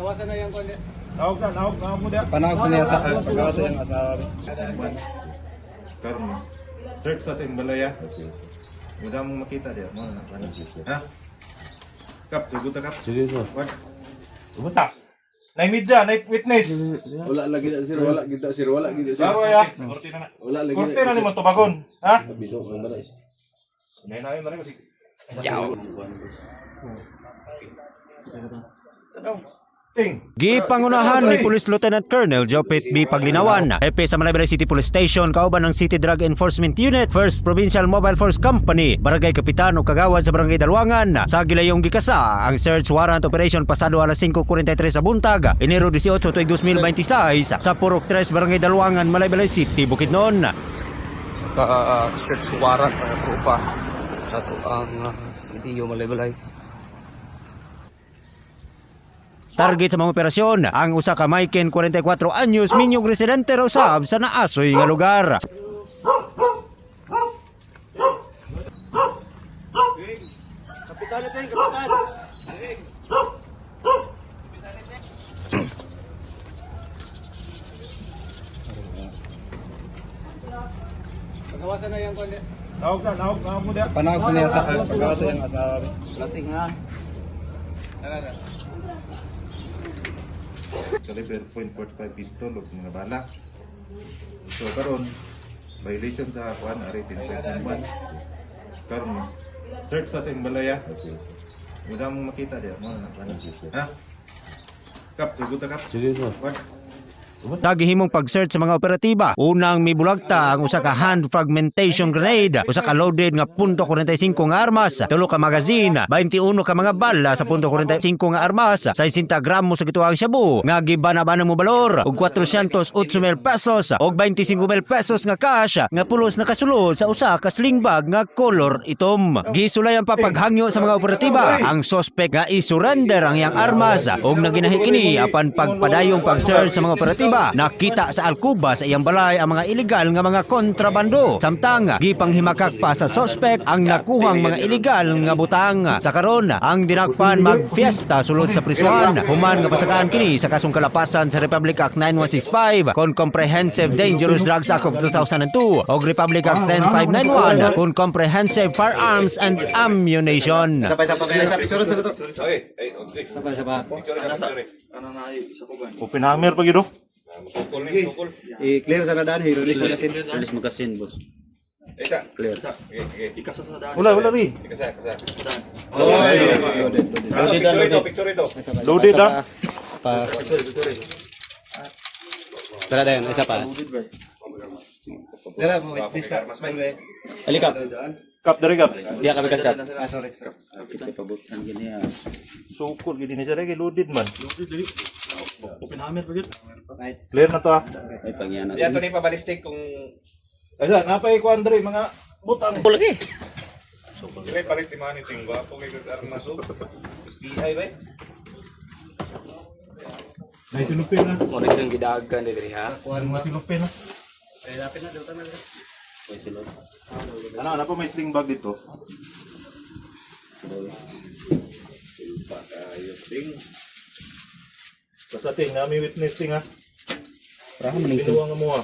Pagawasan na yung kundi. Naog mo dia. Panawag sa niya sa pagawasan yung asawa. Karon search sa Balaya. Muda mong makita dia. Mo na kana. Ha? Kap, sugot kap. Sige sir. What? Sumunta. Nay media, nay witness. Wala lagi na sir, wala kita sir, wala gid sir. Baro ya. Kortina na. Wala lagi. Kortina ni mo tubagon. Ha? Bilo ang balay. Nay na yun kasi. Ciao. Ting. Gipangunahan ni Police Lieutenant Colonel Jopet B. Paglinawan, Hepe sa Malaybalay City Police Station, kauban ng City Drug Enforcement Unit, 1st Provincial Mobile Force Company, Barangay Kapitan o Kagawad sa Barangay Dalwangan. Sa gilayong gikasa ang search warrant operation pasado alas 5:43 sa buntag, Enero 18, 2026 sa Purok 3, Barangay Dalwangan, Malaybalay City, Bukidnon. Search warrant para trupa sa tuang CDO Malaybalay. Target sa mga operasyon ang usa ka Maiken 44 anyos minyong residente raw sab sa naasoy nga lugar. Kapitan natin, kapitan. Pagawasan na yung kundi. Naog mo dia. Panawag sa niya sa pagawasan yung asawa. Lating ha. Tara. Caliber .45 pistol ug mga bala. So karon violation sa kuan ari 10.1. Karon search sa Balaya. Muda mong makita dia. Mo na kana. Ha? Kap, sugot kap. Sige sir. What? Tagihimong pag-search sa mga operatiba. Unang mibulagta ang usa ka hand fragmentation grenade, usa ka loaded nga .45 nga armas, 3 ka magazine, 21 ka mga bala sa .45 nga armas, 60 gramos sa gituang shabu nga gibana-bana mo balor ug 408,000 pesos ug 25,000 pesos nga cash nga pulos nakasulod sa usa ka sling bag nga color itom. Gisulay ang papaghangyo sa mga operatiba. Ang suspect nga isurrender ang iyang armas ug naginahi kini apan pagpadayong pag-search sa mga operatiba. Nakita sa alkuba sa iyang balay ang mga ilegal nga mga kontrabando. Samtang gipanghimakak pa sa suspect ang nakuhang mga ilegal nga butang. Sa karon ang dinakpan magfiesta sulod sa prisuhan. Human nga pasakaan kini sa kasong kalapasan sa Republic Act 9165 kon Comprehensive Dangerous Drugs Act of 2002 o Republic Act 10591 kon Comprehensive Firearms and Ammunition. Sabay-sabay sa picture sa to. Okay. Sabay-sabay. Open hammer pa gyud. Sukol ni, sukol. I-clear sa nadaan, release magasin boss. Ika. Clear. Ikasa sa daan. Wala ri. Ikasa. Picture ito. Loaded ha. Tara dayon, isa pa. Tara mo, wait, mas may. Alikap. Kap dari kap. Dia kami kasih. Sorry. Pabutan gini ya. Sukul gid ni sa lagi loaded man. Open hammer pa gyud. Clear na to ha. Ay pangyan Yan to ni pabalistik kung Asa napay ko Andre mga butang. lagi. So pagre palit ti man ting gwapo kay armas so. SPI ba? Nay sinupin na. Mo rin gidagan diri ha. Kuan mo sinupin na. Ay dapat na daw tanan. Ano pa may sling bag dito? Basta ting, nami witness ting ha. Raha man ning Pinuwang mo ha.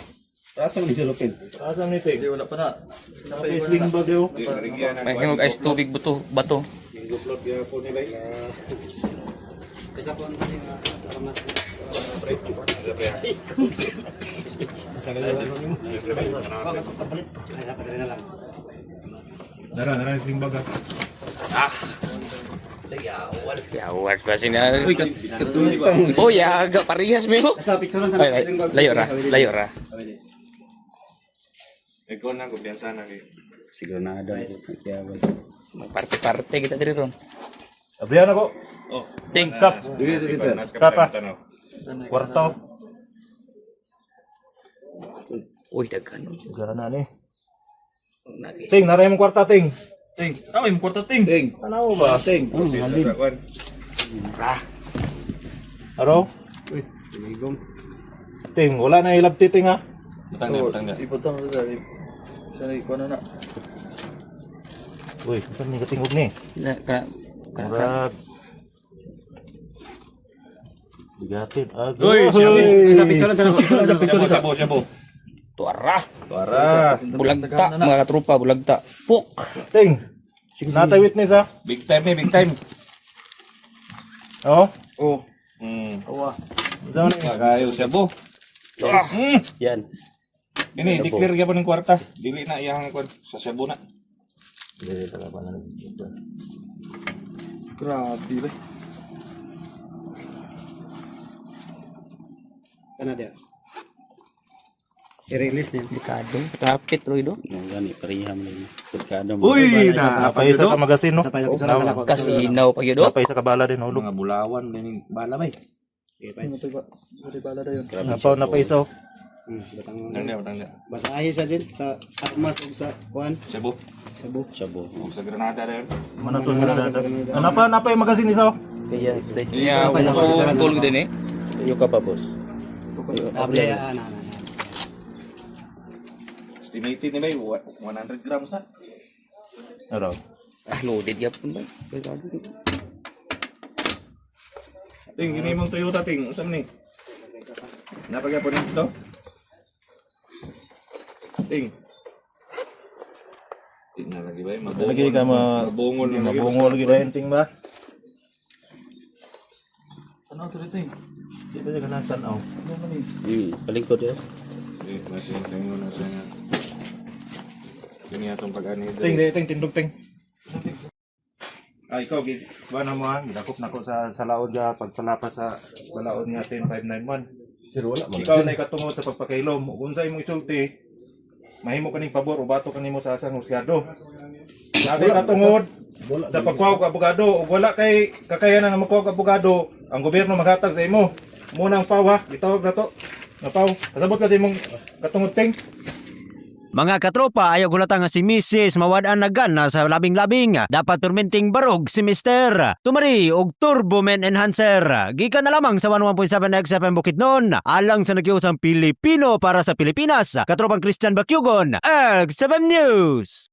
Rasa man silupin. Asam ni ting? Wala pa na. May sling bag yo. May himog ice tubig bato. Ingupload ya po nila. Isa po sa armas. Nara sling bag ha. Yawat pa sina. Uy, oh ya, agak parehas mo. Sa picture sa Layo ra. Ikaw na kumpiyansa na ni. Siguro na ada. Parte-parte kita diri ron. Abrihan ako. Oh, Ting kap. Kapa. Kwarto. uy daghan. Gana ni. Nagi. Ting, naray mong kwarta ting. Ting, tama yung kwarta ting. Ting. Ano ba? Ting. Ra. Aro? Uy, tumigom. Ting, wala na ilabti ting ha. Butang na. Ibutang na dali. Sana iko na. Uy, saan ni katingog ni? Na kana Brad. Bigatin. Uy, Sa picture sa nako. Sabo. Tuara. Para. Bulagta, mga katropa, bulagta. Puk. Ting. Natay witness ha. Big time eh, big time. Oh. Oh. Awa. Isa na Magayo sabo. Yan. Ini declare gyapon ng kwarta. Dili na iyang kwan sa sabo na. Grabe ba? Kana dia. I-release niya. Dekado. Kapit ro ido. Yung gani pareham lagi. Dekado mo. Uy, Napay sa magasin no. Sa pa yung picture sa nako. Kasinaw pa gyud. Napay sa kabala din hulog. Mga bulawan din bala bay. Napay sa. Tangga. Basahi sa din sa armas ug sa kuan. Sabo. Sabo. Sabo. Ug sa Granada rin. Manatol na. Napay magasin isa. Kaya ya, tol din eh. Iyo ka pa boss. Able ana. Estimated ni bay 100 grams na. Ano? Loaded gyapon ba? Ting, gini mong Toyota ting, usam ni. Napagapon nito. Ting. Ting na lagi bay, Lagi ka mabungol na lagi. mabungol lagi dayon ting ba? Ano to ting? Di ba ka natanaw? Palingkod yun. Masih tingin na sa nga. Kini atong pag-ani Ting tindog ting. Ay, ikaw, gana mo ha, gidakop na ko sa laod niya, pagpalapas sa laod niya 10591. Ikaw na ikatungod sa pagpakailom. Kung sa imong isulti, mahimo kaning pabor o bato kanimo sa asang husyado. Sabi katungod sa pagkuha og abogado, ug wala kay kakayanan nga magkuha og abogado, ang gobyerno maghatag sa imo. Muna ang paw ha, gitawag na to. Nga paw, kasabot ka sa imong katungod ting. Mga katropa, ayaw gulata nga si Mrs. Mawadaan na gana sa labing-labing. Dapat perminting barog si Mr. Tumari og Turbo Men Enhancer. Gikan na lamang sa 11.7 XFM Bukidnon. Alang sa nakiusang Pilipino para sa Pilipinas. Katropang Christian Bakyugon, XFM News.